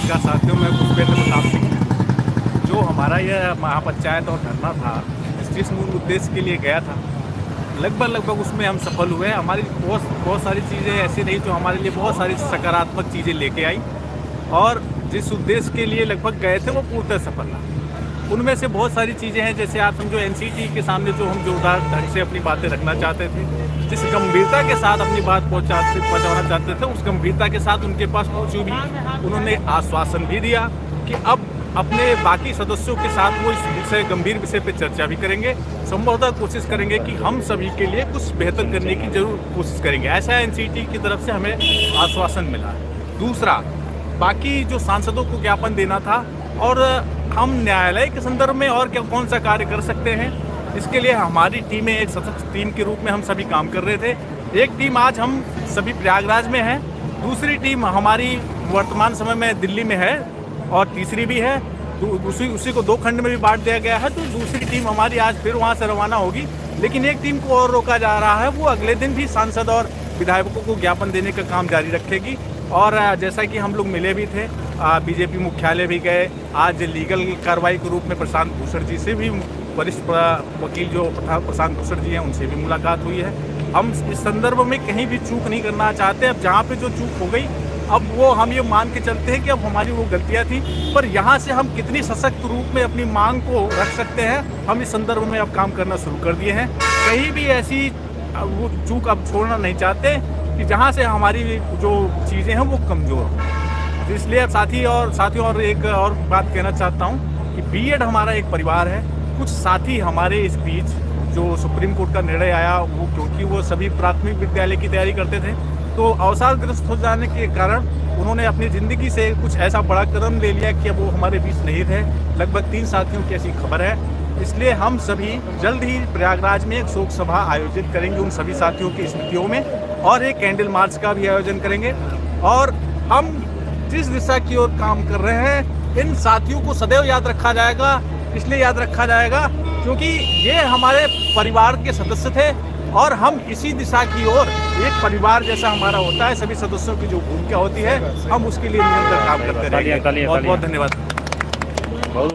नमस्कार साथियों, मैं पुष्पेंद्र प्रताप सिंह। जो हमारा यह महापंचायत और धरना था, जिस मूल उद्देश्य के लिए गया था, लगभग उसमें हम सफल हुए। हमारी बहुत सारी चीज़ें ऐसी रही जो हमारे लिए बहुत सारी सकारात्मक चीज़ें लेके आई, और जिस उद्देश्य के लिए लगभग गए थे वो पूर्णतः सफल रहा। उनमें से बहुत सारी चीज़ें हैं, जैसे आप समझो एनसीटी के सामने जो हम जोरदार ढंग से अपनी बातें रखना चाहते थे, जिस गंभीरता के साथ अपनी बात पहुंचाना चाहते थे, उस गंभीरता के साथ उनके पास पहुंची भी। उन्होंने आश्वासन भी दिया कि अब अपने बाकी सदस्यों के साथ वो इस गंभीर विषय पर चर्चा भी करेंगे, संभवतः कोशिश करेंगे कि हम सभी के लिए कुछ बेहतर करने की जरूर कोशिश करेंगे। ऐसा एनसीटी की तरफ से हमें आश्वासन मिला। दूसरा, बाकी जो सांसदों को ज्ञापन देना था, और हम न्यायालय के संदर्भ में और क्या कौन सा कार्य कर सकते हैं, इसके लिए हमारी टीमें एक सशक्त टीम के रूप में हम सभी काम कर रहे थे। एक टीम आज हम सभी प्रयागराज में है, दूसरी टीम हमारी वर्तमान समय में दिल्ली में है, और तीसरी भी है। उसी को 2 खंड में भी बांट दिया गया है, तो दूसरी टीम हमारी आज फिर वहाँ से रवाना होगी। लेकिन एक टीम को और रोका जा रहा है, वो अगले दिन भी सांसद और विधायकों को ज्ञापन देने का काम जारी रखेगी। और जैसा कि हम लोग मिले भी थे, बीजेपी मुख्यालय भी गए, आज लीगल कार्रवाई के रूप में प्रशांत भूषण जी से भी, वरिष्ठ वकील जो प्रशांत भूषण जी हैं, उनसे भी मुलाकात हुई है। हम इस संदर्भ में कहीं भी चूक नहीं करना चाहते। अब जहाँ पे जो चूक हो गई, अब वो हम ये मान के चलते हैं कि अब हमारी वो गलतियाँ थी, पर यहाँ से हम कितनी सशक्त रूप में अपनी मांग को रख सकते हैं, हम इस संदर्भ में अब काम करना शुरू कर दिए हैं। कहीं भी ऐसी वो चूक अब छोड़ना नहीं चाहते कि जहाँ से हमारी जो चीज़ें हैं वो कमज़ोर हो। इसलिए साथियों और एक और बात कहना चाहता हूँ कि बीएड हमारा एक परिवार है। कुछ साथी हमारे इस बीच, जो सुप्रीम कोर्ट का निर्णय आया, वो क्योंकि वो सभी प्राथमिक विद्यालय की तैयारी करते थे, तो अवसादग्रस्त हो जाने के कारण उन्होंने अपनी ज़िंदगी से कुछ ऐसा बड़ा कदम ले लिया कि अब वो हमारे बीच नहीं थे। लगभग 3 साथियों की ऐसी खबर है। इसलिए हम सभी जल्द ही प्रयागराज में एक शोक सभा आयोजित करेंगे उन सभी साथियों की स्मृतियों में, और एक कैंडल मार्च का भी आयोजन करेंगे। और हम जिस दिशा की ओर काम कर रहे हैं, इन साथियों को सदैव याद रखा जाएगा। इसलिए याद रखा जाएगा क्योंकि ये हमारे परिवार के सदस्य थे, और हम इसी दिशा की ओर, एक परिवार जैसा हमारा होता है, सभी सदस्यों की जो भूमिका होती है, हम उसके लिए निरंतर काम करते रहेंगे। बहुत बहुत धन्यवाद।